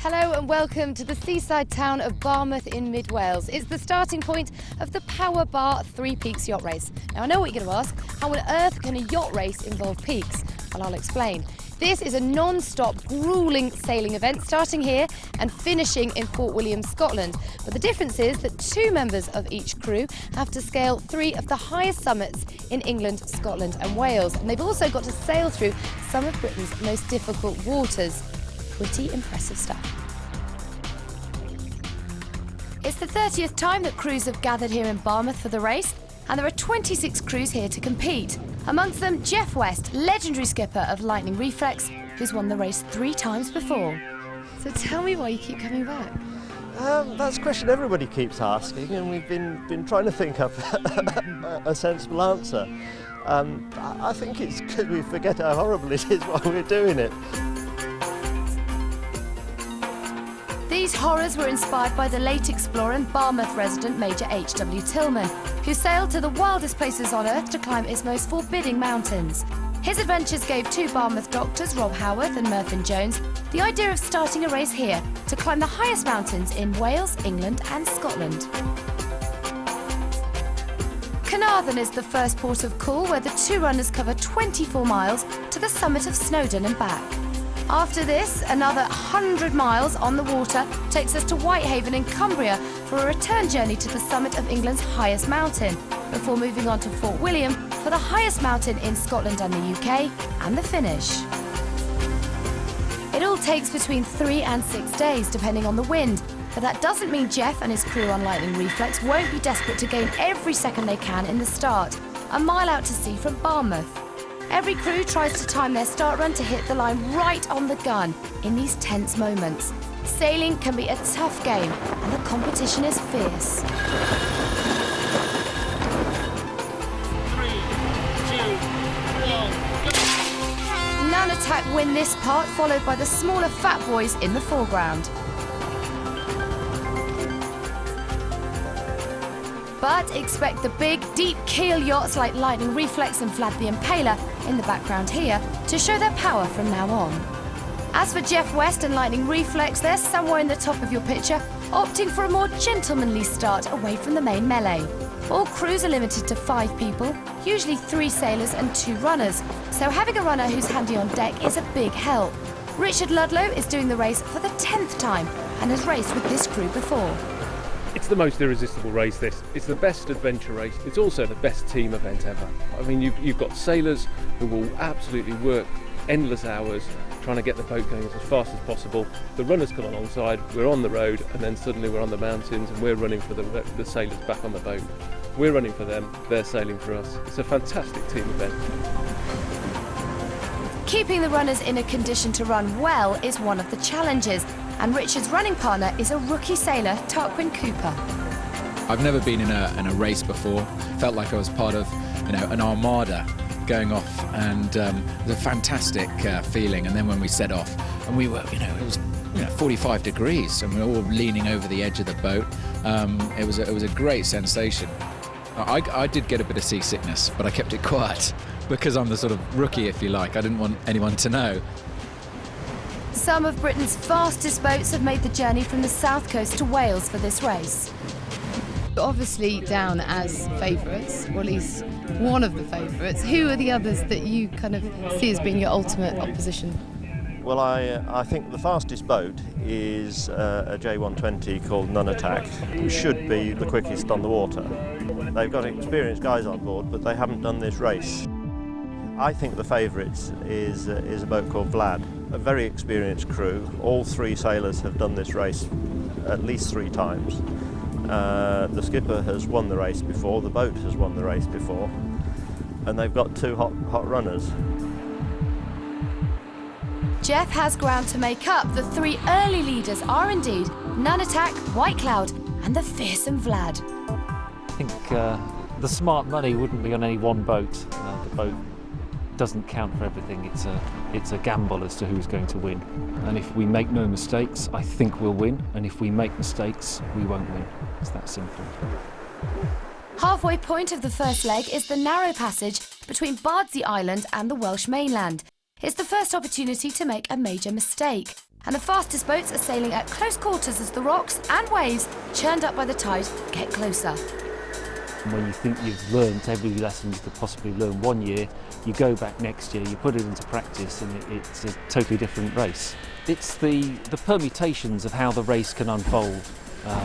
Hello and welcome to the seaside town of Barmouth in mid Wales. It's the starting point of the Power Bar Three Peaks yacht race. Now I know what you're going to ask, how on earth can a yacht race involve peaks? Well, I'll explain. This is a non-stop, gruelling sailing event starting here and finishing in Fort William, Scotland. But the difference is that two members of each crew have to scale three of the highest summits in England, Scotland and Wales. And they've also got to sail through some of Britain's most difficult waters. Pretty impressive stuff. It's the 30th time that crews have gathered here in Barmouth for the race, and there are 26 crews here to compete. Amongst them, Jeff West, legendary skipper of Lightning Reflex, who's won the race 3 times before. So tell me why you keep coming back. That's a question everybody keeps asking, and we've been trying to think up a sensible answer. I think it's because we forget how horrible it is while we're doing it. These horrors were inspired by the late explorer and Barmouth resident Major H.W. Tillman, who sailed to the wildest places on Earth to climb its most forbidding mountains. His adventures gave two Barmouth doctors, Rob Howarth and Mervyn Jones, the idea of starting a race here to climb the highest mountains in Wales, England and Scotland. Caernarfon is the first port of call, where the two runners cover 24 miles to the summit of Snowdon and back. After this, another 100 miles on the water takes us to Whitehaven in Cumbria for a return journey to the summit of England's highest mountain, before moving on to Fort William for the highest mountain in Scotland and the UK, and the finish. It all takes between 3 and 6 days, depending on the wind, but that doesn't mean Jeff and his crew on Lightning Reflex won't be desperate to gain every second they can in the start, a mile out to sea from Barmouth. Every crew tries to time their start run to hit the line right on the gun in these tense moments. Sailing can be a tough game, and the competition is fierce. 3, 2, 1, None Attack win this part, followed by the smaller Fat Boys in the foreground. But expect the big, deep keel yachts like Lightning Reflex and Vlad the Impaler in the background here to show their power from now on. As for Jeff West and Lightning Reflex, they're somewhere in the top of your picture, opting for a more gentlemanly start away from the main melee. All crews are limited to 5 people, usually 3 sailors and 2 runners, so having a runner who's handy on deck is a big help. Richard Ludlow is doing the race for the 10th time and has raced with this crew before. It's the most irresistible race, this. It's the best adventure race. It's also the best team event ever. I mean, you've got sailors who will absolutely work endless hours trying to get the boat going as fast as possible. The runners come alongside, we're on the road, and then suddenly we're on the mountains and we're running for the sailors back on the boat. We're running for them, they're sailing for us. It's a fantastic team event. Keeping the runners in a condition to run well is one of the challenges, and Richard's running partner is a rookie sailor, Tarquin Cooper. I've never been in a race before. Felt like I was part of, an armada going off, and it was a fantastic feeling. And then when we set off, and we were, it was 45 degrees, and we were all leaning over the edge of the boat. It was a great sensation. I did get a bit of seasickness, but I kept it quiet because I'm the sort of rookie, if you like. I didn't want anyone to know. Some of Britain's fastest boats have made the journey from the south coast to Wales for this race. Obviously down as favourites, or at least one of the favourites. Who are the others that you kind of see as being your ultimate opposition? Well, I think the fastest boat is a J120 called None Attack, who should be the quickest on the water. They've got experienced guys on board, but they haven't done this race. I think the favourite is a boat called Vlad, a very experienced crew. All 3 sailors have done this race at least 3 times. The skipper has won the race before, the boat has won the race before, and they've got 2 hot runners. Jeff has ground to make up. The 3 early leaders are indeed None Attack, White Cloud and the fearsome Vlad. I think the smart money wouldn't be on any one boat. The boat doesn't count for everything. It's a gamble as to who's going to win. And if we make no mistakes, I think we'll win. And if we make mistakes, we won't win. It's that simple. Halfway point of the first leg is the narrow passage between Bardsey Island and the Welsh mainland. It's the first opportunity to make a major mistake. And the fastest boats are sailing at close quarters as the rocks and waves, churned up by the tide, get closer. And when you think you've learned every lesson you could possibly learn one year, you go back next year, you put it into practice, and it's a totally different race. It's the permutations of how the race can unfold.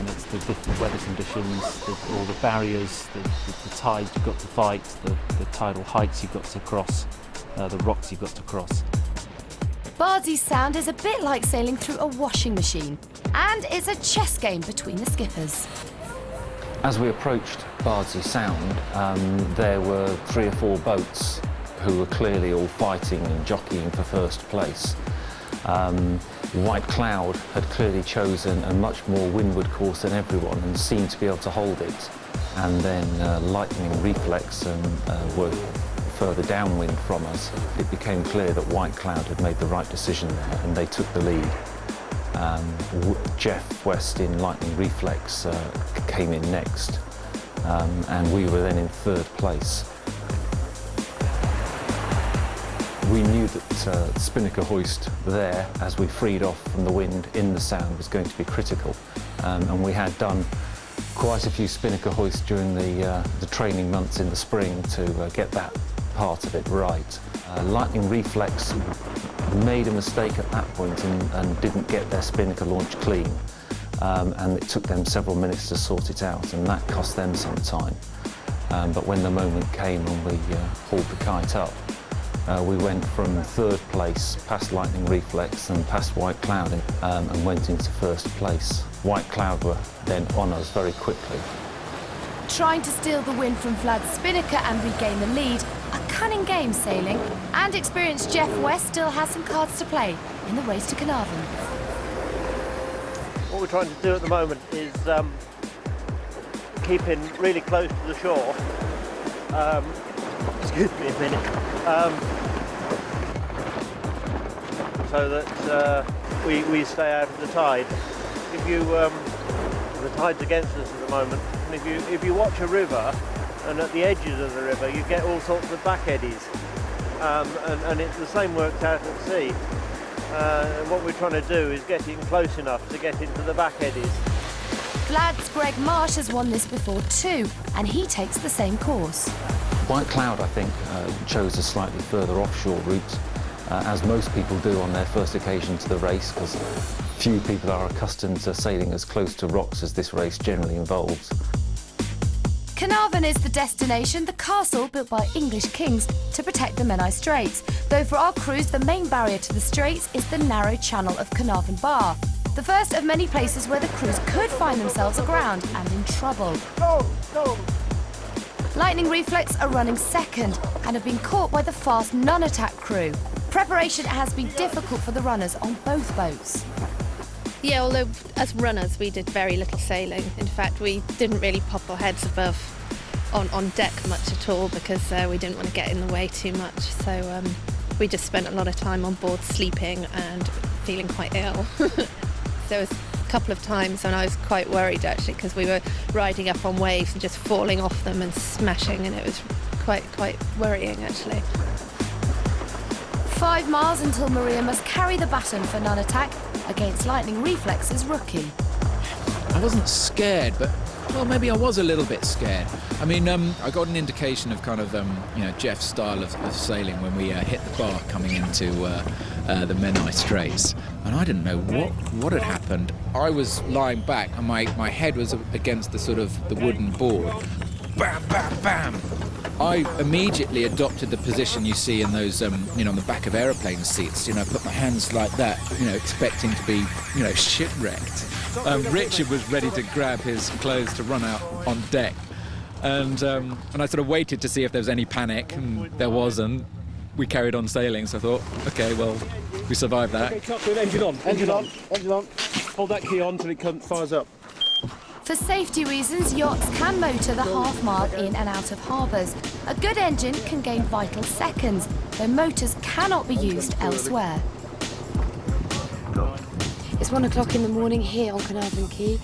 It's the different weather conditions, all the barriers, the tides you've got to fight, the tidal heights you've got to cross, the rocks you've got to cross. Bardsley Sound is a bit like sailing through a washing machine, and it's a chess game between the skippers. As we approached Bardsley Sound, there were 3 or 4 boats who were clearly all fighting and jockeying for first place. White Cloud had clearly chosen a much more windward course than everyone and seemed to be able to hold it. And then Lightning Reflex were further downwind from us. It became clear that White Cloud had made the right decision there, and they took the lead. Jeff West in Lightning Reflex came in next, and we were then in 3rd place. We knew that spinnaker hoist there, as we freed off from the wind in the Sound, was going to be critical, and we had done quite a few spinnaker hoists during the training months in the spring to get that part of it right. Lightning Reflex made a mistake at that point and didn't get their spinnaker launch clean, and it took them several minutes to sort it out, and that cost them some time. But when the moment came and we hauled the kite up, we went from 3rd place past Lightning Reflex and past White Cloud and went into 1st place. White Cloud were then on us very quickly. Trying to steal the wind from Vlad's spinnaker and regain the lead, a cunning game sailing, and experienced Jeff West still has some cards to play in the race to Caernarfon. What we're trying to do at the moment is keeping really close to the shore. Excuse me a minute. So that we stay out of the tide. If you the tide's against us at the moment, and if you watch a river, and at the edges of the river you get all sorts of back eddies, and it's the same works out at sea. What we're trying to do is get in close enough to get into the back eddies. Vlad's Greg Marsh has won this before too, and he takes the same course. White Cloud, I think, chose a slightly further offshore route, as most people do on their first occasion to the race, because few people are accustomed to sailing as close to rocks as this race generally involves. Caernarfon is the destination, the castle built by English kings to protect the Menai Straits, though for our cruise the main barrier to the straits is the narrow channel of Caernarfon Bar, the first of many places where the crews could find themselves aground and in trouble. Go! Lightning Reflex are running 2nd and have been caught by the fast non-attack crew. Preparation has been difficult for the runners on both boats. Yeah, although as runners we did very little sailing. In fact, we didn't really pop our heads above on deck much at all because we didn't want to get in the way too much. So we just spent a lot of time on board sleeping and feeling quite ill. There was a couple of times when I was quite worried actually, because we were riding up on waves and just falling off them and smashing, and it was quite worrying actually. 5 miles until Maria must carry the baton for non-attack against Lightning Reflex's rookie. I wasn't scared, but well, maybe I was a little bit scared. I mean, I got an indication of kind of Jeff's style of sailing when we hit the bar coming into the Menai Straits, and I didn't know what had happened. I was lying back, and my head was against the sort of the wooden board. Bam, bam, bam. I immediately adopted the position you see in those, on the back of aeroplane seats. Put my hands like that, expecting to be, shipwrecked. Richard was ready to grab his clothes to run out on deck, and I sort of waited to see if there was any panic, and there wasn't. We carried on sailing, so I thought, okay, well, we survived that. Okay, top with engine on. Engine on. Hold that key on until it fires up. For safety reasons, yachts can motor the half-mile in and out of harbours. A good engine can gain vital seconds, though motors cannot be used elsewhere. It's 1 o'clock in the morning here on Caernarfon Quay,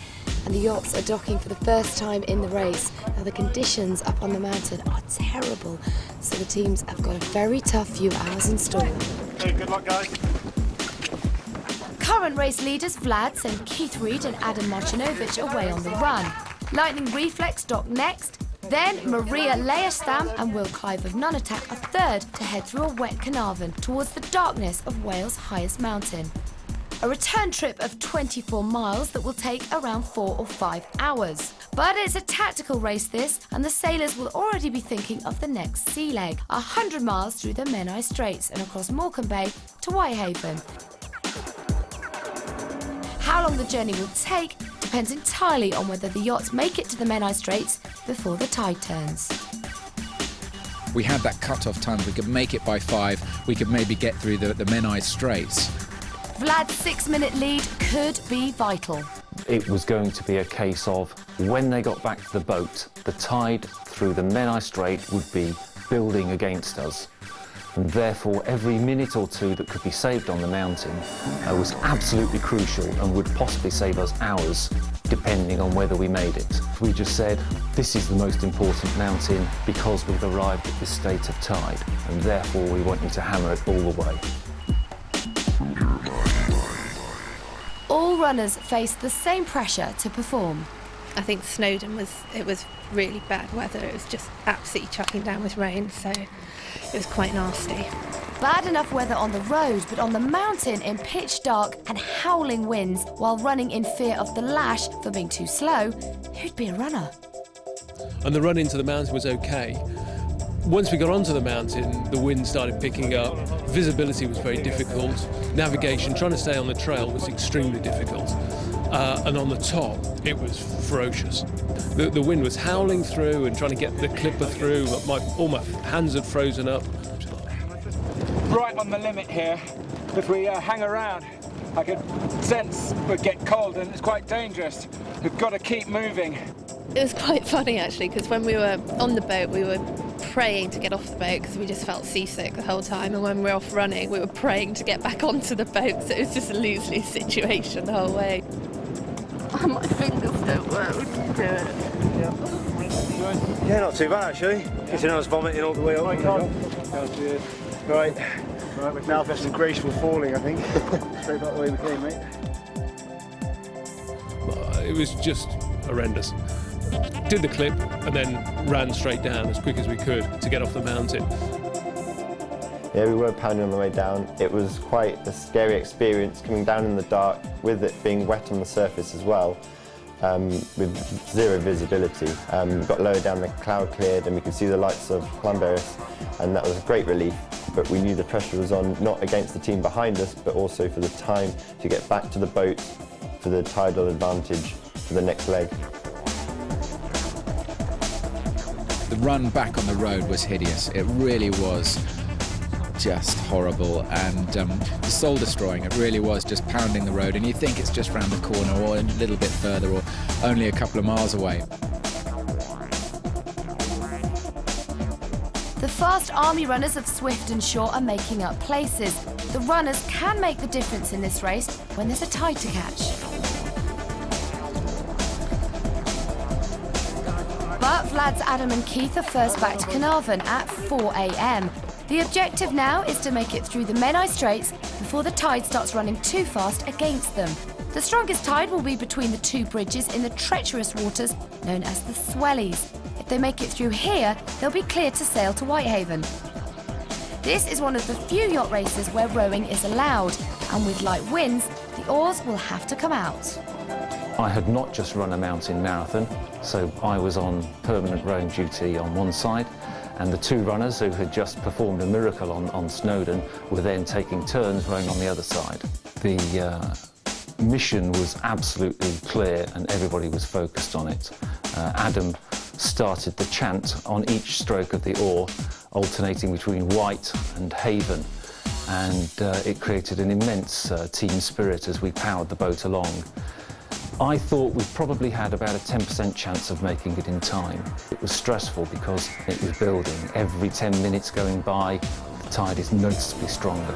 and the yachts are docking for the first time in the race. Now the conditions up on the mountain are terrible, so the teams have got a very tough few hours in store. Okay, good luck, guys. Current race leaders Vlad send Keith Reid and Adam Marcinovic away on the run. Lightning Reflex dock next. Then Maria Leierstam and Will Clive of Nunatak are third to head through a wet Caernarfon towards the darkness of Wales' highest mountain. A return trip of 24 miles that will take around 4 or 5 hours. But it's a tactical race this, and the sailors will already be thinking of the next sea leg, 100 miles through the Menai Straits and across Morecambe Bay to Whitehaven. How long the journey will take depends entirely on whether the yachts make it to the Menai Straits before the tide turns. We had that cut-off time. We could make it by 5. We could maybe get through the Menai Straits. Vlad's 6-minute lead could be vital. It was going to be a case of when they got back to the boat, the tide through the Menai Strait would be building against us. And therefore, every minute or two that could be saved on the mountain was absolutely crucial and would possibly save us hours, depending on whether we made it. We just said, this is the most important mountain because we've arrived at this state of tide, and therefore we want you to hammer it all the way. All runners faced the same pressure to perform. I think Snowdon was really bad weather. It was just absolutely chucking down with rain, so it was quite nasty. Bad enough weather on the road, but on the mountain in pitch dark and howling winds while running in fear of the lash for being too slow, who'd be a runner? And the run into the mountain was okay. Once we got onto the mountain, the wind started picking up, visibility was very difficult, navigation, trying to stay on the trail was extremely difficult. And on the top, it was ferocious. The wind was howling through and trying to get the clipper through. All my hands had frozen up. Right on the limit here. If we hang around, I could sense we'd get cold and it's quite dangerous. We've got to keep moving. It was quite funny actually, because when we were on the boat, we were praying to get off the boat because we just felt seasick the whole time, and when we were off running, we were praying to get back onto the boat, so it was just a lose-lose situation the whole way. Oh, my fingers don't work, we can do it. Yeah, not too bad actually. Considering I was vomiting all the way up. Right, we've now got some graceful falling, I think. Straight back the way we came, mate. It was just horrendous. Did the clip and then ran straight down as quick as we could to get off the mountain. Yeah, we were pounding on the way down. It was quite a scary experience coming down in the dark with it being wet on the surface as well, with zero visibility. We got lower down, the cloud cleared and we could see the lights of Llanberis, and that was a great relief. But we knew the pressure was on, not against the team behind us, but also for the time to get back to the boat for the tidal advantage for the next leg. The run back on the road was hideous. It really was just horrible and soul destroying. It really was just pounding the road, and you think it's just round the corner or a little bit further or only a couple of miles away. The fast army runners of Swift and Shore are making up places. The runners can make the difference in this race when there's a tide to catch. But Vlad's Adam and Keith are first back to Caernarfon at 4 a.m. The objective now is to make it through the Menai Straits before the tide starts running too fast against them. The strongest tide will be between the two bridges in the treacherous waters known as the Swellies. If they make it through here, they'll be cleared to sail to Whitehaven. This is one of the few yacht races where rowing is allowed, and with light winds, the oars will have to come out. I had not just run a mountain marathon, so I was on permanent rowing duty on one side, and the two runners who had just performed a miracle on Snowdon were then taking turns rowing on the other side. The mission was absolutely clear and everybody was focused on it. Adam started the chant on each stroke of the oar, alternating between White and Haven, and it created an immense team spirit as we powered the boat along. I thought we probably had about a 10% chance of making it in time. It was stressful because it was building. Every 10 minutes going by, the tide is noticeably stronger.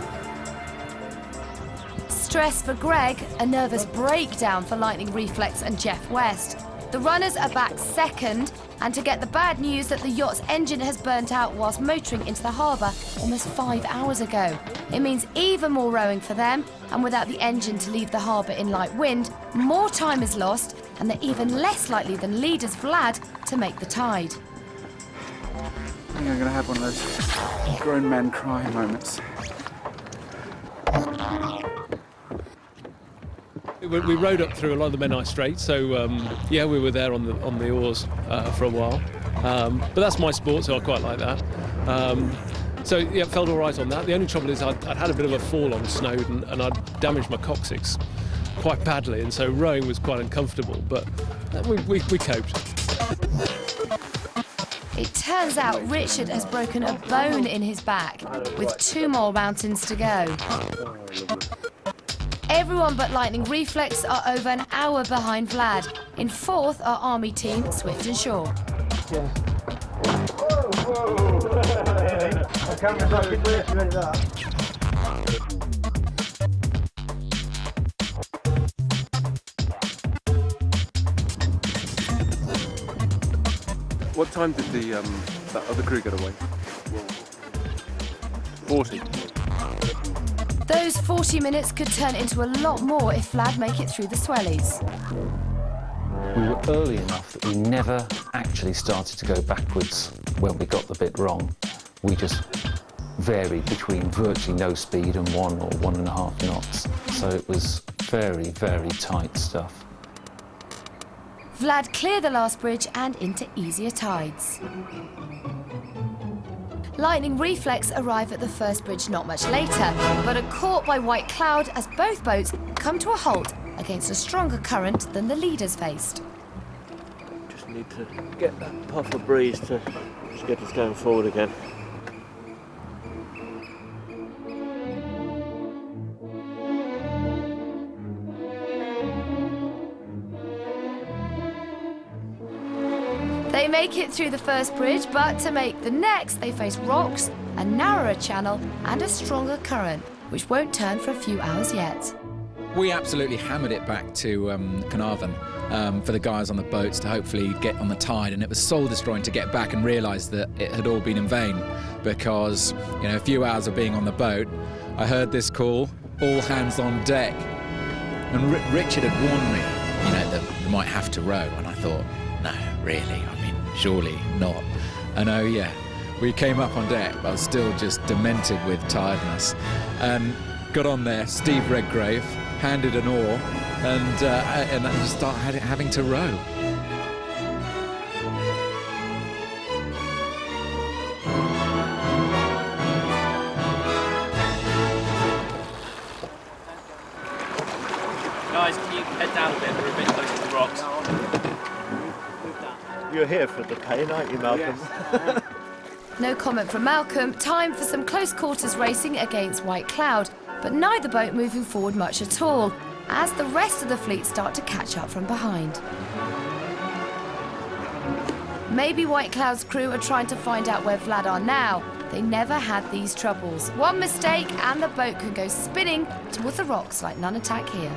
Stress for Greg, a nervous breakdown for Lightning Reflex and Jeff West. The runners are back second, And to get the bad news that the yacht's engine has burnt out whilst motoring into the harbour almost 5 hours ago. It means even more rowing for them, and without the engine to leave the harbour in light wind, more time is lost, and they're even less likely than leaders Vlad to make the tide. I think I'm going to have one of those grown men crying moments. We rowed up through a lot of the Menai Strait, so yeah, we were there on the oars for a while. But that's my sport, so I quite like that. So yeah, felt all right on that. The only trouble is I'd had a bit of a fall on Snowdon and I'd damaged my coccyx quite badly, and so rowing was quite uncomfortable, but we coped. It turns out Richard has broken a bone in his back, with 2 more mountains to go. Everyone but Lightning Reflex are over an hour behind Vlad. In 4th are Army team Swift and Shaw. What time did that other crew get away? 40. Those 40 minutes could turn into a lot more if Vlad make it through the swellies. We were early enough that we never actually started to go backwards when we got the bit wrong. We just varied between virtually no speed and 1 or 1.5 knots. So it was very, very tight stuff. Vlad cleared the last bridge and into easier tides. Lightning Reflex arrive at the first bridge not much later, but are caught by white cloud as both boats come to a halt against a stronger current than the leaders faced. Just need to get that puff of breeze to just get us going forward again. They make it through the first bridge, but to make the next, they face rocks, a narrower channel, and a stronger current, which won't turn for a few hours yet. We absolutely hammered it back to Caernarfon for the guys on the boats to hopefully get on the tide, and it was soul-destroying to get back and realise that it had all been in vain because, you know, a few hours of being on the boat, I heard this call, all hands on deck. And Richard had warned me, you know, that we might have to row, and I thought, no, really, I mean, surely not. And oh yeah, we came up on deck, but I was still just demented with tiredness. And got on there, Steve Redgrave handed an oar, and I just started having to row. Guys, can you head down a bit? We're a bit close to the rocks. You're here for the pain, aren't you, Malcolm? Yes. No comment from Malcolm. Time for some close quarters racing against white cloud, but neither boat moving forward much at all, as the rest of the fleet start to catch up from behind. Maybe White Cloud's crew are trying to find out where Vlad are now. They never had these troubles. One mistake and the boat can go spinning towards the rocks like none attack here.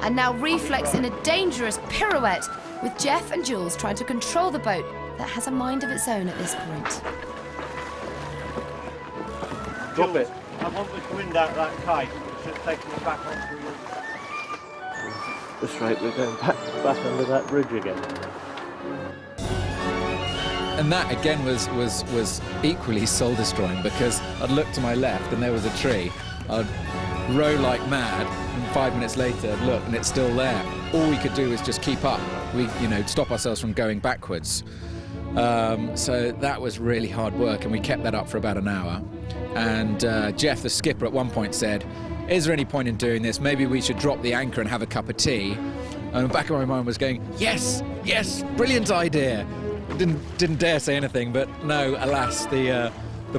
And now Reflex in a dangerous pirouette, with Jeff and Jules trying to control the boat that has a mind of its own at this point. Drop it. I want the wind out of that kite. It should take me back onto this rate. We're going back under that bridge again. And that again was equally soul-destroying because I'd look to my left and there was a tree. I'd row like mad, and 5 minutes later I'd look and it's still there. All we could do was just keep up. We, you know, stop ourselves from going backwards. So that was really hard work, and we kept that up for about an hour. And Jeff, the skipper, at one point said, "Is there any point in doing this? Maybe we should drop the anchor and have a cup of tea." And the back of my mind was going, "Yes, yes, brilliant idea." Didn't dare say anything, but no, alas, the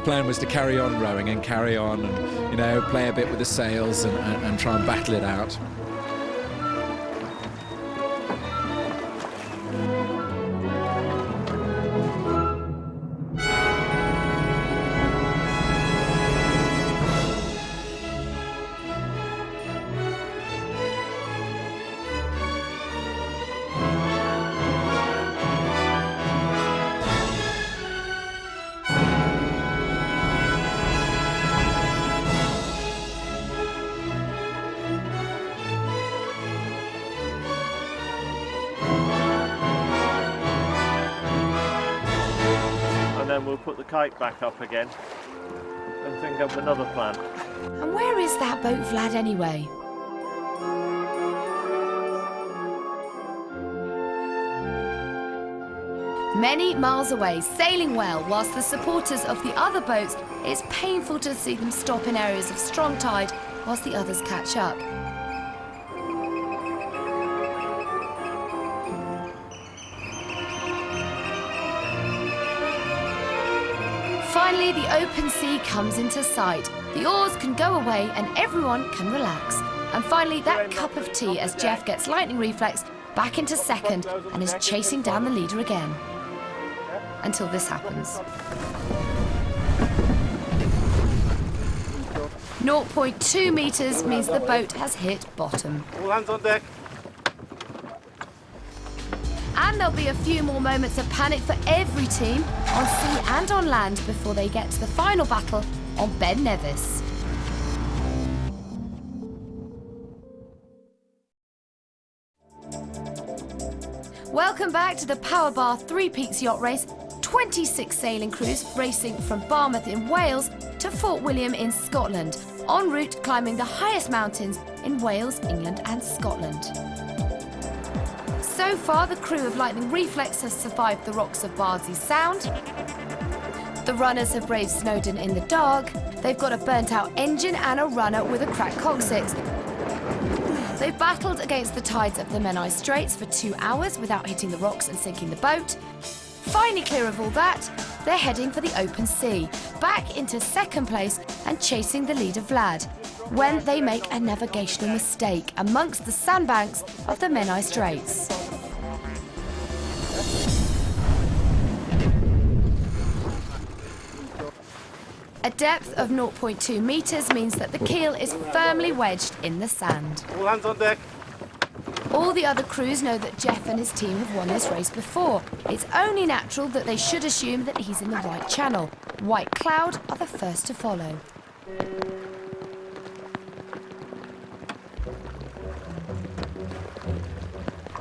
plan was to carry on rowing and carry on, and, you know, play a bit with the sails and try and battle it out. put the kite back up again and think up another plan. And where is that boat, Vlad, anyway? Many miles away, sailing well, whilst the supporters of the other boats, it's painful to see them stop in areas of strong tide whilst the others catch up. Finally, the open sea comes into sight. The oars can go away and everyone can relax. And finally, that cup of tea as Jeff gets lightning reflex back into second and is chasing down the leader again. Until this happens. 0.2 metres means the boat has hit bottom. All hands on deck. And there'll be a few more moments of panic for every team, on sea and on land, before they get to the final battle on Ben Nevis. Welcome back to the Power Bar Three Peaks Yacht Race. 26 sailing crews racing from Barmouth in Wales to Fort William in Scotland, en route climbing the highest mountains in Wales, England and Scotland. So far, the crew of Lightning Reflex has survived the rocks of Bardsey Sound. The runners have braved Snowdon in the dark. They've got a burnt-out engine and a runner with a cracked coccyx. They've battled against the tides of the Menai Straits for 2 hours without hitting the rocks and sinking the boat. Finally clear of all that, they're heading for the open sea, back into second place and chasing the leader Vlad, when they make a navigational mistake amongst the sandbanks of the Menai Straits. A depth of 0.2 metres means that the keel is firmly wedged in the sand. All hands on deck. All the other crews know that Jeff and his team have won this race before. It's only natural that they should assume that he's in the right channel. White Cloud are the first to follow.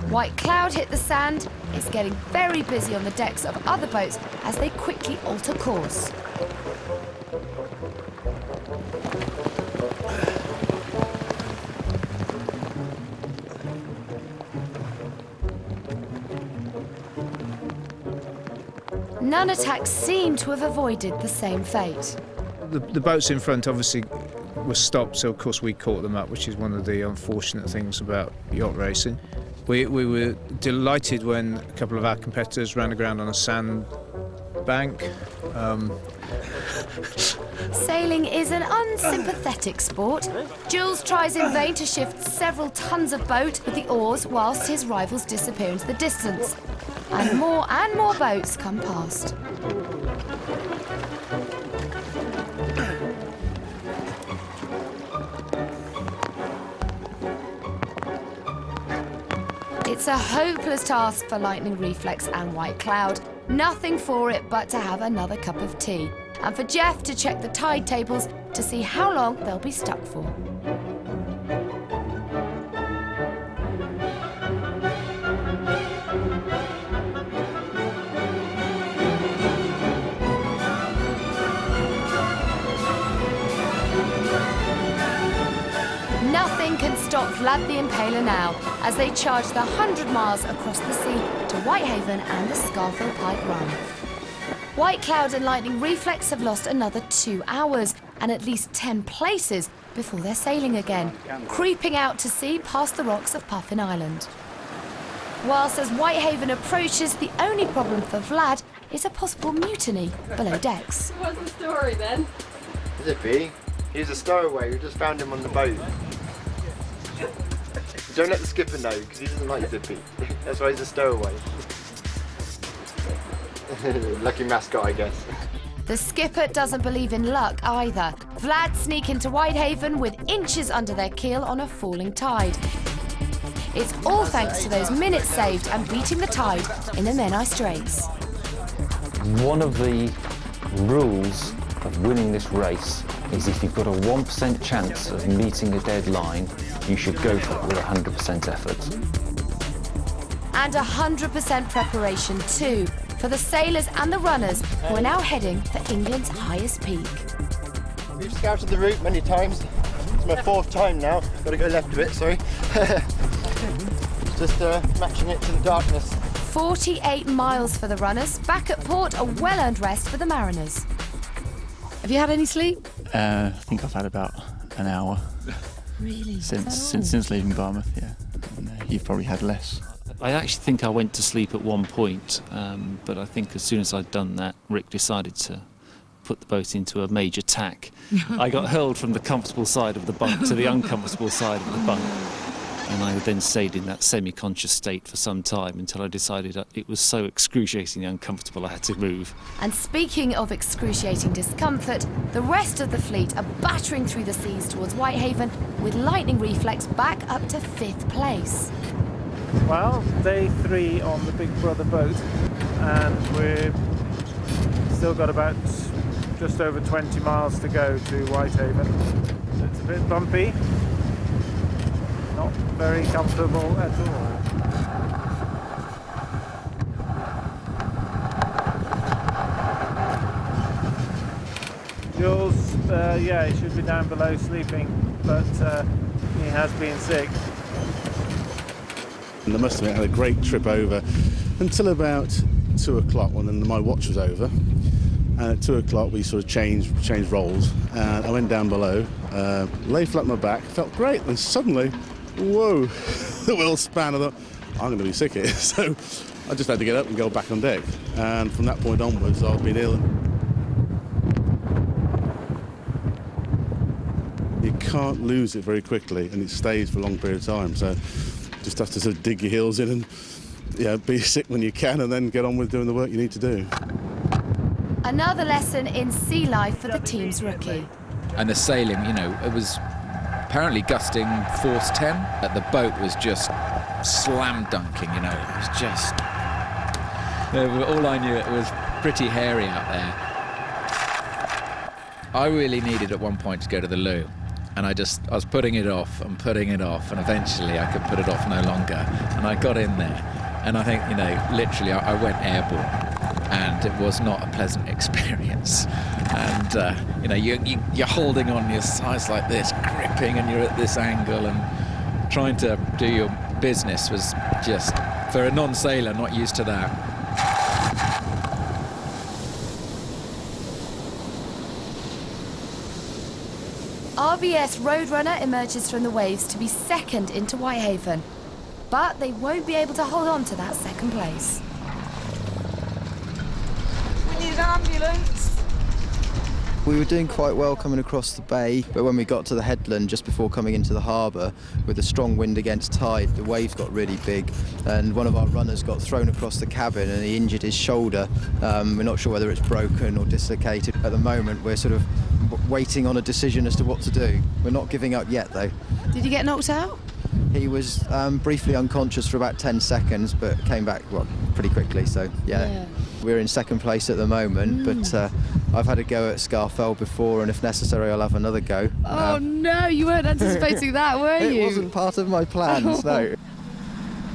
White Cloud hit the sand. It's getting very busy on the decks of other boats as they quickly alter course. None attacks seem to have avoided the same fate. The boats in front obviously were stopped, so of course we caught them up, which is one of the unfortunate things about yacht racing. We were delighted when a couple of our competitors ran aground on a sand bank. Sailing is an unsympathetic sport. Jules tries in vain to shift several tons of boat with the oars whilst his rivals disappear into the distance. And more boats come past. It's a hopeless task for Lightning Reflex and White Cloud. Nothing for it but to have another cup of tea. And for Jeff to check the tide tables to see how long they'll be stuck for. Nothing can stop Vlad the Impaler now, as they charge the 100 miles across the sea to Whitehaven and the Scafell Pike run. White Cloud and Lightning Reflex have lost another 2 hours and at least 10 places before they're sailing again, creeping out to sea past the rocks of Puffin Island. Whilst as Whitehaven approaches, the only problem for Vlad is a possible mutiny below decks. What's the story then? Zippy, he's a stowaway. We just found him on the boat. Don't let the skipper know, because he doesn't like Zippy. That's why he's a stowaway. Lucky mascot, I guess. The skipper doesn't believe in luck either. Vlad sneak into Whitehaven with inches under their keel on a falling tide. It's all thanks to those minutes saved and beating the tide in the Menai Straits. One of the rules of winning this race is if you've got a 1% chance of meeting a deadline, you should go for it with 100% effort. And 100% preparation too. for the sailors and the runners who are now heading for England's highest peak. We've scouted the route many times. It's my 4th time now. Got to go left a bit, sorry. Just matching it to the darkness. 48 miles for the runners. Back at port, a well-earned rest for the mariners. Have you had any sleep? I think I've had about an hour. Really? Since leaving Barmouth, yeah. And, you've probably had less. I actually think I went to sleep at one point, but I think as soon as I'd done that, Rick decided to put the boat into a major tack. I got hurled from the comfortable side of the bunk to the uncomfortable side of the bunk, and I then stayed in that semi-conscious state for some time until I decided it was so excruciatingly uncomfortable I had to move. And speaking of excruciating discomfort, the rest of the fleet are battering through the seas towards Whitehaven with Lightning Reflex back up to 5th place. Well, day 3 on the Big Brother boat, and we've still got about just over 20 miles to go to Whitehaven. It's a bit bumpy, not very comfortable at all. Jules, yeah, he should be down below sleeping, but he has been sick. And I must admit, I had a great trip over until about 2 o'clock when my watch was over. And at 2 o'clock we sort of changed roles, and I went down below, lay flat on my back, felt great, and suddenly, whoa, the wheel span. I thought, I'm going to be sick here. So I just had to get up and go back on deck. And from that point onwards, I've been ill. You can't lose it very quickly, and it stays for a long period of time. So just have to sort of dig your heels in and be sick when you can, and then get on with doing the work you need to do. Another lesson in sea life for the team's rookie. And the sailing, it was apparently gusting force 10. The boat was just slam dunking, it was just... all I knew, it was pretty hairy out there. I really needed at one point to go to the loo. And I was putting it off, and eventually I could put it off no longer. And I got in there, and I think, literally I went airborne. And it was not a pleasant experience. And, you're holding on your sides like this, gripping, and you're at this angle, and trying to do your business was just, for a non-sailor, not used to that. RBS Roadrunner emerges from the waves to be second into Whitehaven. But they won't be able to hold on to that second place. Need an ambulance. We were doing quite well coming across the bay, but when we got to the headland just before coming into the harbour, with a strong wind against tide, the waves got really big, and one of our runners got thrown across the cabin and he injured his shoulder. We're not sure whether it's broken or dislocated. At the moment, we're sort of waiting on a decision as to what to do. We're not giving up yet, though. Did you get knocked out? He was briefly unconscious for about 10 seconds, but came back pretty quickly, so yeah. We're in second place at the moment, but I've had a go at Scafell before, and if necessary I'll have another go. Oh no, you weren't anticipating that, were you? It wasn't part of my plans, no.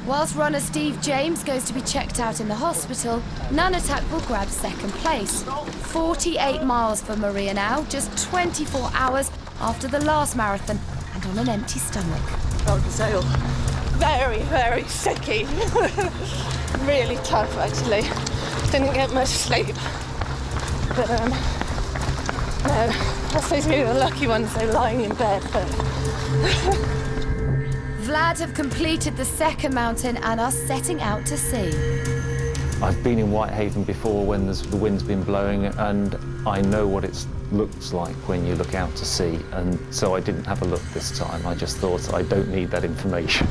Whilst runner Steve James goes to be checked out in the hospital, Nunatak will grab second place. 48 miles for Maria now, just 24 hours after the last marathon, and on an empty stomach. Oh, the sail. Very, very sticky. Really tough, actually. Didn't get much sleep. But, no, I suppose we were the lucky ones, they were lying in bed, but... Vlad have completed the second mountain and are setting out to sea. I've been in Whitehaven before when the wind's been blowing, and I know what it looks like when you look out to sea, and so I didn't have a look this time. I just thought, I don't need that information.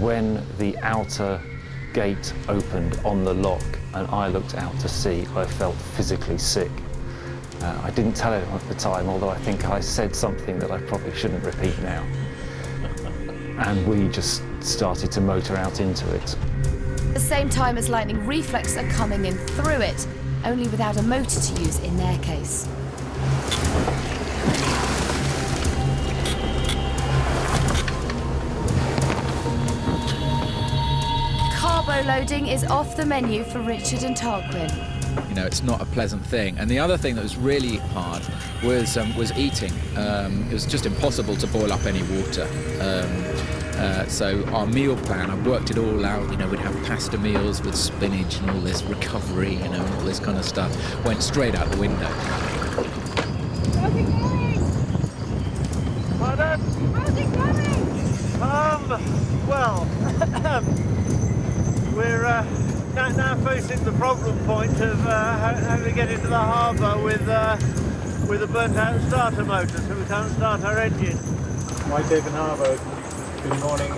When the outer gate opened on the lock and I looked out to sea, I felt physically sick. I didn't tell it at the time, although I think I said something that I probably shouldn't repeat now. And we just started to motor out into it. At the same time as Lightning Reflex are coming in through it, only without a motor to use in their case. Carbo loading is off the menu for Richard and Tarquin. You know, it's not a pleasant thing. And the other thing that was really hard was eating. It was just impossible to boil up any water. So our meal plan, I've worked it all out. You know, we'd have pasta meals with spinach and all this recovery, you know, and all this kind of stuff. Went straight out the window. How's it going? Pardon? How's it going? Well, we're now facing the problem point of how to get into the harbour with a burnt-out starter motor, so we can't start our engine. Whitehaven Harbour, good morning.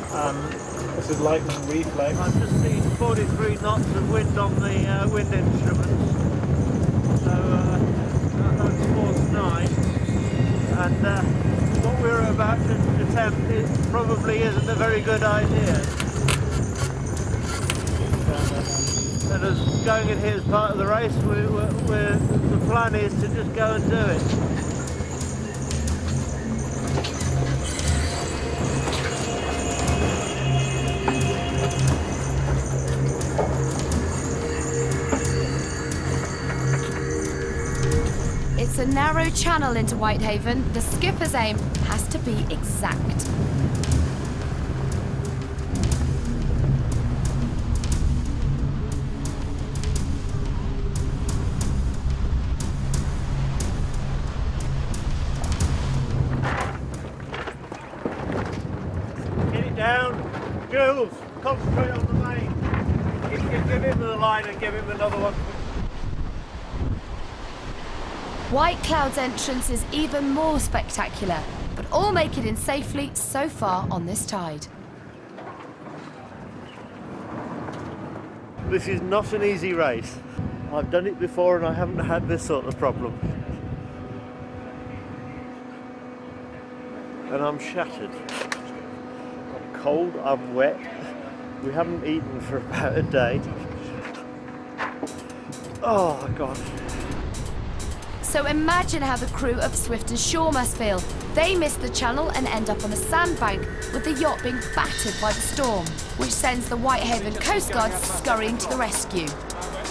This is lightning reflex. I've just seen 43 knots of wind on the wind instruments, so that's force 9. And what we're about to attempt probably isn't a very good idea. And as going in here as part of the race, the plan is to just go and do it. It's a narrow channel into Whitehaven. The skipper's aim has to be exact. Get it down. Jules, concentrate on the main. Give him the line and give him another one. White Cloud's entrance is even more spectacular, but all make it in safely so far on this tide. This is not an easy race. I've done it before and I haven't had this sort of problem. And I'm shattered. I'm cold, I'm wet. We haven't eaten for about a day. Oh God. So imagine how the crew of Swift and Shore must feel. They miss the channel and end up on a sandbank with the yacht being battered by the storm, which sends the Whitehaven Coast Guard scurrying to the rescue.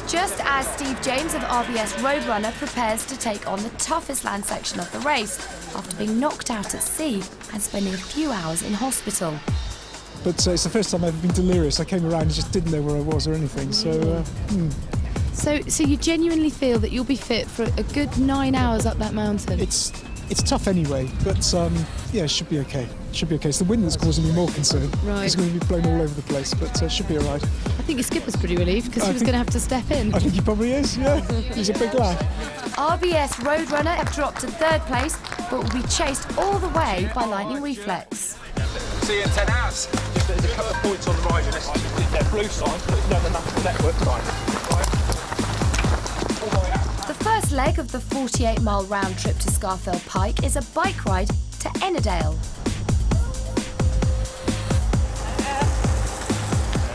Just as Steve James of RBS Roadrunner prepares to take on the toughest land section of the race after being knocked out at sea and spending a few hours in hospital. But it's the first time I've ever been delirious. I came around and just didn't know where I was or anything, so... So you genuinely feel that you'll be fit for a good 9 hours up that mountain? It's tough anyway, but yeah, it should be okay. It should be okay. It's the wind that's causing me more concern. Right. It's going to be blown all over the place, but it should be all right. I think your skipper's pretty relieved because he was going to have to step in. I think he probably is, yeah. He's a big lad. RBS Roadrunner have dropped to 3rd place, but will be chased all the way by Lightning Reflex. See you in 10 hours. There's a couple of points on the right, and they're blue signs, but it's not enough network sign. The first leg of the 48-mile round trip to Scafell Pike is a bike ride to Ennerdale,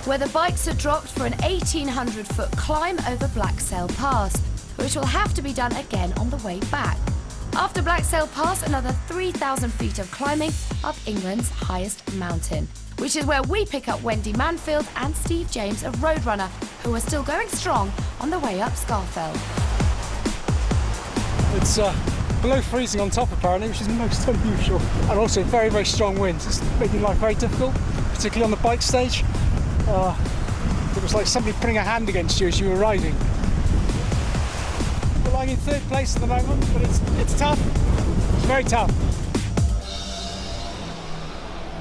where the bikes are dropped for an 1,800-foot climb over Blacksail Pass, which will have to be done again on the way back. After Blacksail Pass, another 3,000 feet of climbing up England's highest mountain, which is where we pick up Wendy Manfield and Steve James of Roadrunner, who are still going strong on the way up Scafell. It's below freezing on top apparently, which is most unusual, and also very, very strong winds. It's making life very difficult, particularly on the bike stage. It was like somebody putting a hand against you as you were riding. We're lying in 3rd place at the moment, but it's tough. It's very tough.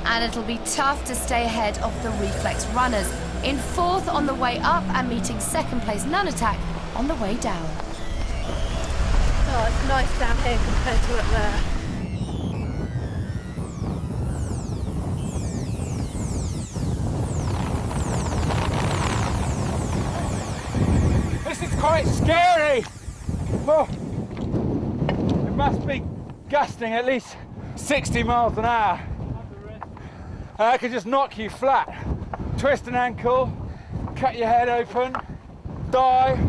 And it'll be tough to stay ahead of the Reflex runners, in 4th on the way up and meeting 2nd place Nunatak on the way down. Oh, it's nice down here compared to up there. This is quite scary. Oh, it must be gusting at least 60 miles an hour. That could just knock you flat. Twist an ankle, cut your head open, die.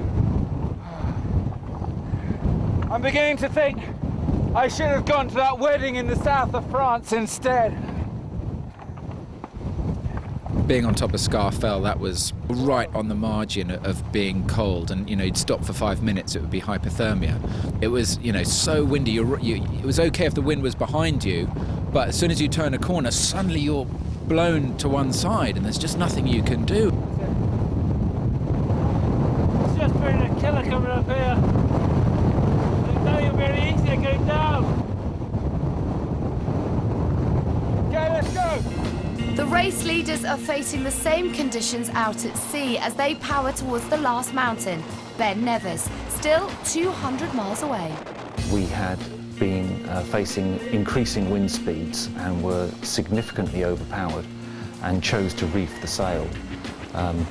I'm beginning to think I should have gone to that wedding in the south of France instead. being on top of Scafell, that was right on the margin of being cold, and you'd stop for 5 minutes, it would be hypothermia. It was so windy. It was okay if the wind was behind you, but as soon as you turn a corner, suddenly you're blown to one side, and there's just nothing you can do. It's just been a killer coming up here. Now you're very easy at going down. Okay, let's go. The race leaders are facing the same conditions out at sea as they power towards the last mountain, Ben Nevis, still 200 miles away. We had been facing increasing wind speeds and were significantly overpowered and chose to reef the sail.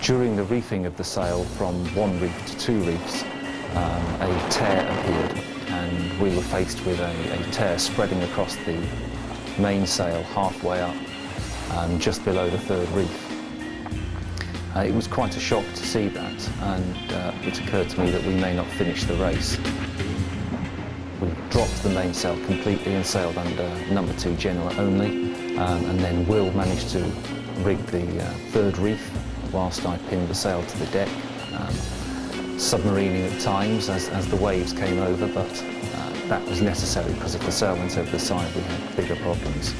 During the reefing of the sail from one reef to two reefs, a tear appeared, and we were faced with a tear spreading across the mainsail halfway up, just below the third reef. It was quite a shock to see that, and it occurred to me that we may not finish the race. We dropped the mainsail completely and sailed under number 2 Genoa only, and then Will managed to rig the third reef whilst I pinned the sail to the deck, submarining at times as the waves came over, but that was necessary because if the sail went over the side we had bigger problems.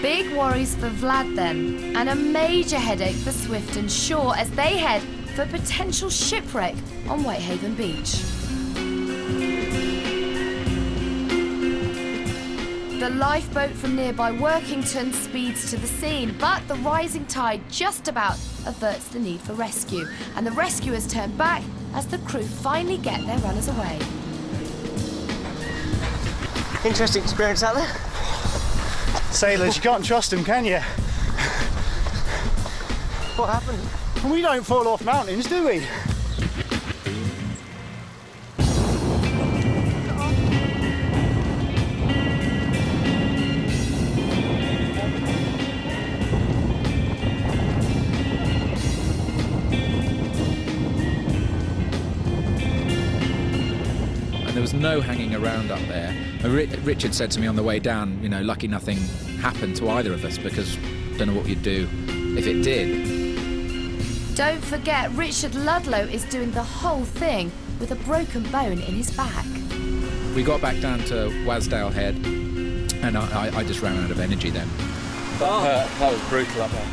Big worries for Vlad then, and a major headache for Swift and Shaw as they head for potential shipwreck on Whitehaven Beach. The lifeboat from nearby Workington speeds to the scene, but the rising tide just about averts the need for rescue, and the rescuers turn back as the crew finally get their runners away. Interesting experience out there. Sailors, you can't trust them, can you? What happened? We don't fall off mountains, do we? There was no hanging around up there. Richard said to me on the way down, lucky nothing happened to either of us, because I don't know what you'd do if it did. Don't forget, Richard Ludlow is doing the whole thing with a broken bone in his back. We got back down to Wasdale Head, and I just ran out of energy then. That was brutal up there.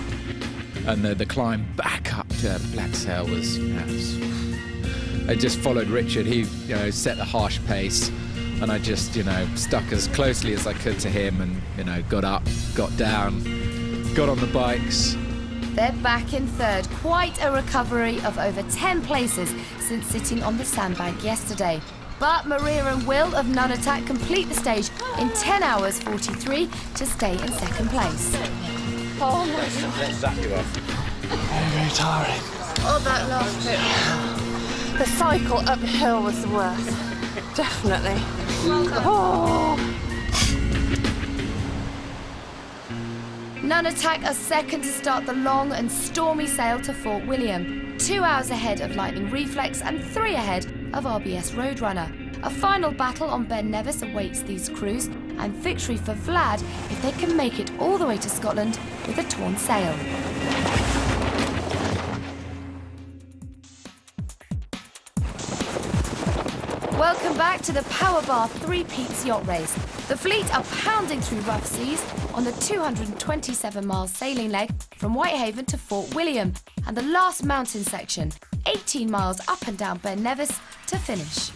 And the climb back up to Blacksail was... I just followed Richard. He, set a harsh pace, and I just, stuck as closely as I could to him, and got up, got down, got on the bikes. They're back in third, quite a recovery of over 10 places since sitting on the sandbank yesterday. But Maria and Will of Nunatak complete the stage in 10 hours 43 to stay in second place. Oh my God. Very, very tiring. Oh, that last bit. The cycle uphill was the worst. Definitely. Oh. Nunatak are second to start the long and stormy sail to Fort William, 2 hours ahead of Lightning Reflex and 3 ahead of RBS Roadrunner. A final battle on Ben Nevis awaits these crews, and victory for Vlad if they can make it all the way to Scotland with a torn sail. Welcome back to the Power Bar Three Peaks Yacht Race. The fleet are pounding through rough seas on the 227-mile sailing leg from Whitehaven to Fort William, and the last mountain section, 18 miles up and down Ben Nevis, to finish.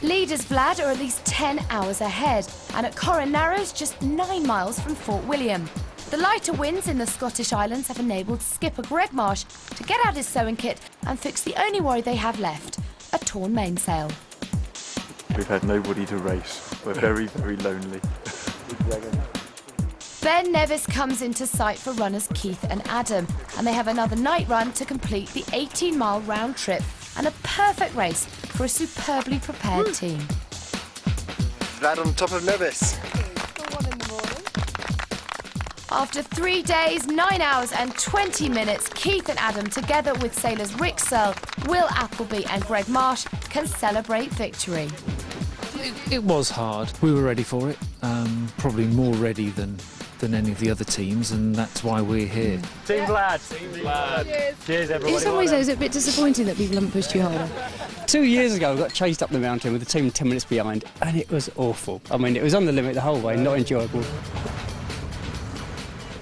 Leaders Vlad are at least 10 hours ahead, and at Caernarfon just 9 miles from Fort William. The lighter winds in the Scottish Islands have enabled skipper Greg Marsh to get out his sewing kit and fix the only worry they have left, a torn mainsail. We've had nobody to race. We're very, very lonely. Ben Nevis comes into sight for runners Keith and Adam, and they have another night run to complete the 18-mile round trip, and a perfect race for a superbly prepared team. Vlad on top of Nevis. After 3 days, 9 hours and 20 minutes, Keith and Adam, together with sailors Rick Searle, Will Appleby and Greg Marsh, can celebrate victory. It was hard. We were ready for it, probably more ready than than any of the other teams, and that's why we're here. Team lads. Team lads. Cheers, everybody. In some ways, though, is it a bit disappointing that people haven't pushed you harder? 2 years ago, I got chased up the mountain with the team 10 minutes behind, and it was awful. I mean, it was on the limit the whole way, not enjoyable.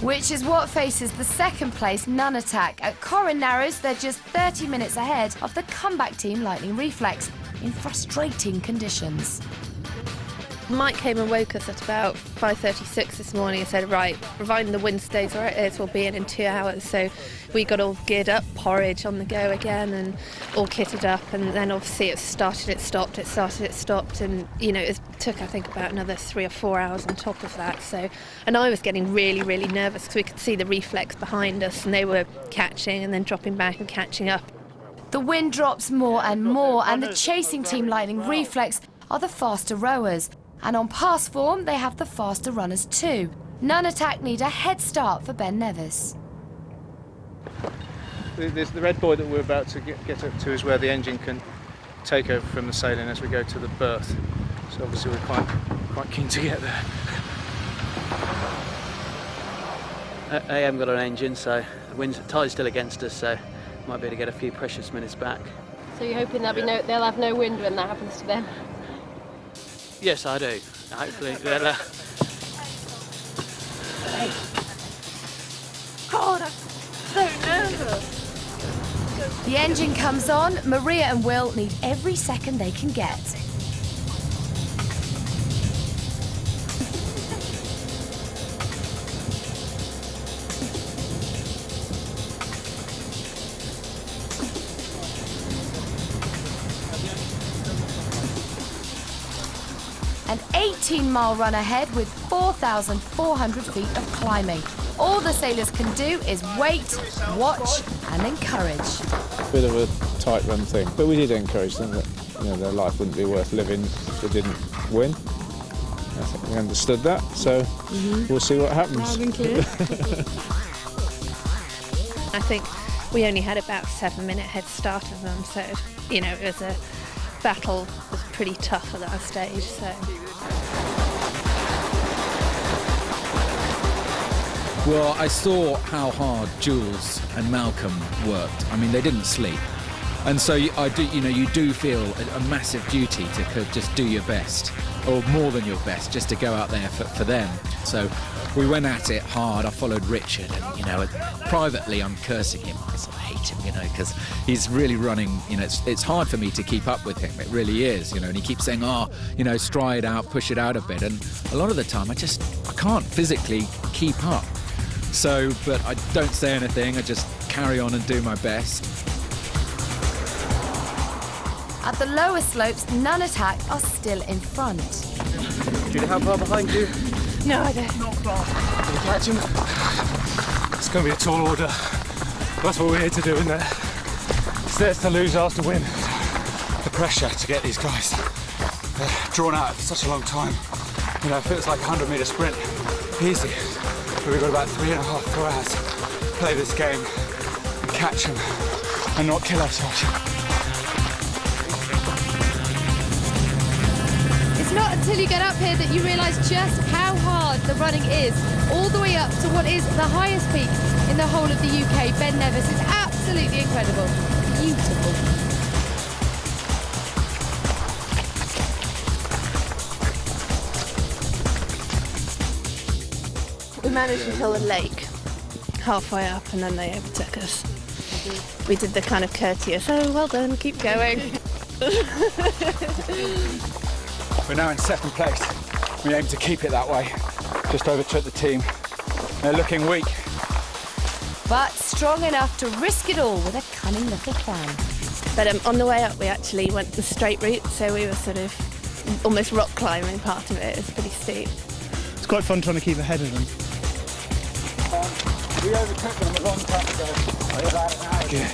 Which is what faces the second place Nunatak. At Corrin Narrows, they're just 30 minutes ahead of the comeback team Lightning Reflex in frustrating conditions. Mike came and woke us at about 5:36 this morning and said, right, providing the wind stays where it is, we'll be in 2 hours. So we got all geared up, porridge on the go again and all kitted up, and then obviously it started, it stopped, it started, it stopped, and you know, it took I think about another 3 or 4 hours on top of that. So, and I was getting really, really nervous because we could see the Reflex behind us and they were catching and then dropping back and catching up. The wind drops more and more, and the chasing team Lightning Reflex are the faster rowers. And on pass form, they have the faster runners too. Nunatak need a head start for Ben Nevis. The red buoy that we're about to get up to is where the engine can take over from the sailing as we go to the berth. So obviously we're quite keen to get there. I haven't got an engine, so the tide's still against us, so might be able to get a few precious minutes back. So you're hoping they'll have no wind when that happens to them? Yes, I do. Hopefully they'll... God, I'm so nervous. The engine comes on. Maria and Will need every second they can get. An 18-mile run ahead with 4,400 feet of climbing. All the sailors can do is wait, watch and encourage. Bit of a tight run thing, but we did encourage them that their life wouldn't be worth living if they didn't win. I think we understood that, so we'll see what happens. Loud and clear. I think we only had about a 7-minute head start of them, so it was a battle was pretty tough at that stage. So. Well, I saw how hard Jules and Malcolm worked. I mean, they didn't sleep, and so you do feel a massive duty to just do your best, or more than your best, just to go out there for them. So we went at it hard. I followed Richard, and privately I'm cursing him. I sort of hate him, because he's really running. It's hard for me to keep up with him. It really is, and he keeps saying, stride out, push it out a bit, and a lot of the time I can't physically keep up. So, but I don't say anything. I just carry on and do my best. At the lower slopes, Nunatak are still in front. Do you know how far behind you? No idea. Not far. Can you catch him? It's going to be a tall order. That's what we're here to do, isn't it? It's to lose, ours to win. The pressure to get these guys drawn out for such a long time. It feels like a 100-metre sprint. Easy. But we've got about 3.5, 4 hours to play this game, and catch them, and not kill ourselves. It's not until you get up here that you realise just how hard the running is, all the way up to what is the highest peak in the whole of the UK, Ben Nevis. It's absolutely incredible. Beautiful. We managed until the lake, halfway up, and then they overtook us. We did the kind of courteous, well done, keep going. We're now in second place. We aim to keep it that way. Just overtook the team. They're looking weak. But strong enough to risk it all with a cunning little plan. But on the way up, we actually went the straight route, so we were sort of almost rock climbing part of it. It was pretty steep. It's quite fun trying to keep ahead of them. We overtook them a long time ago. About an hour ago. Yeah.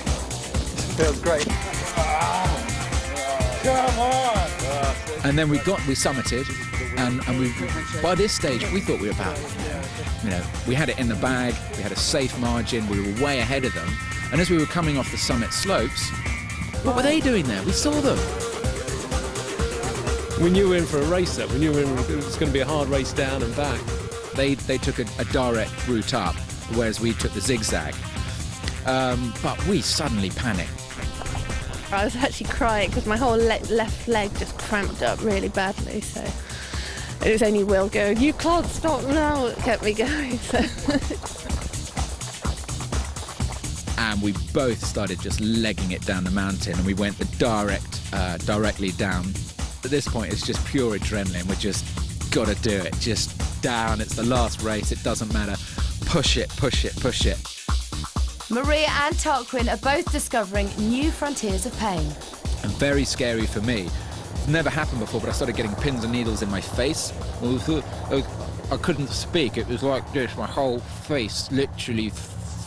Feels great. Come on! And then we summited, and we by this stage we thought we were about, we had it in the bag, we had a safe margin, we were way ahead of them. And as we were coming off the summit slopes, what were they doing there? We saw them. We knew we were in for a race up. We knew it was going to be a hard race down and back. They took a direct route up, whereas we took the zigzag. But we suddenly panicked. I was actually crying because my whole left leg just cramped up really badly, so it was only Will going, "You can't stop now," that kept me going. So. And we both started just legging it down the mountain, and we went directly down. At this point, it's just pure adrenaline. We just got to do it. Just down. It's the last race. It doesn't matter. Push it, push it, push it. Maria and Tarquin are both discovering new frontiers of pain. And very scary for me. It's never happened before, but I started getting pins and needles in my face. I couldn't speak. It was like this. My whole face literally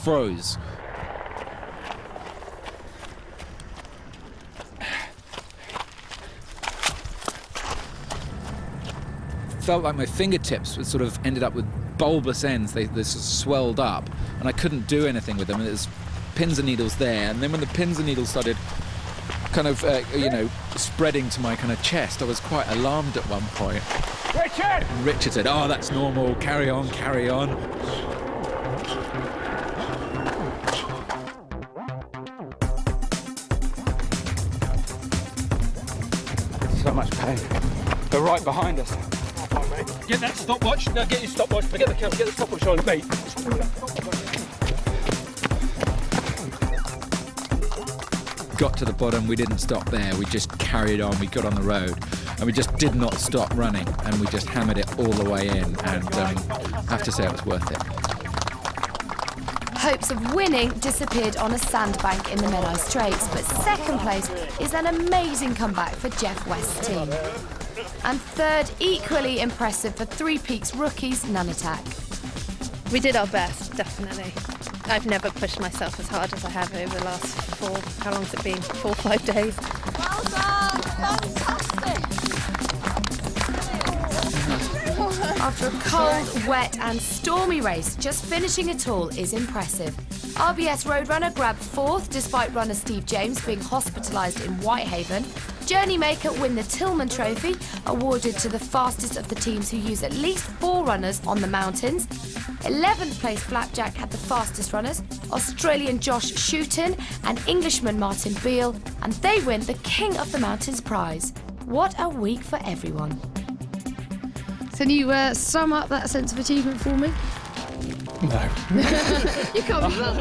froze. Felt like my fingertips sort of ended up with bulbous ends. They sort of swelled up, and I couldn't do anything with them. And there's pins and needles there, and then when the pins and needles started kind of, spreading to my kind of chest, I was quite alarmed at one point. Richard! And Richard said, "Oh, that's normal. Carry on, carry on." So much pain. They're right behind us. Get that stopwatch. No, get your stopwatch. Forget the camera. Get the stopwatch on, mate. Got to the bottom. We didn't stop there. We just carried on. We got on the road, and we just did not stop running. And we just hammered it all the way in. And I have to say, it was worth it. Hopes of winning disappeared on a sandbank in the Menai Straits, but second place is an amazing comeback for Jeff West's team. And third, equally impressive for Three Peaks rookies, Nunatak. We did our best, definitely. I've never pushed myself as hard as I have over the last how long's it been? 4 or 5 days. Well done! Fantastic! After a cold, wet and stormy race, just finishing it all is impressive. RBS Roadrunner grabbed 4th despite runner Steve James being hospitalised in Whitehaven. Journeymaker win the Tillman Trophy, awarded to the fastest of the teams who use at least 4 runners on the mountains. 11th place Flapjack had the fastest runners, Australian Josh Shooton and Englishman Martin Beale, and they win the King of the Mountains prize. What a week for everyone. Can you sum up that sense of achievement for me? No. You can't be wrong.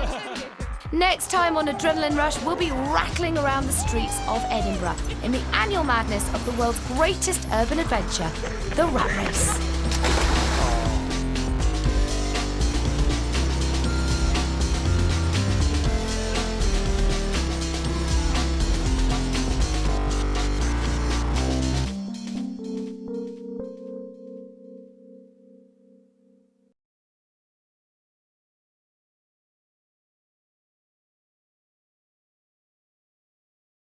Next time on Adrenaline Rush, we'll be rattling around the streets of Edinburgh in the annual madness of the world's greatest urban adventure, the Rat Race.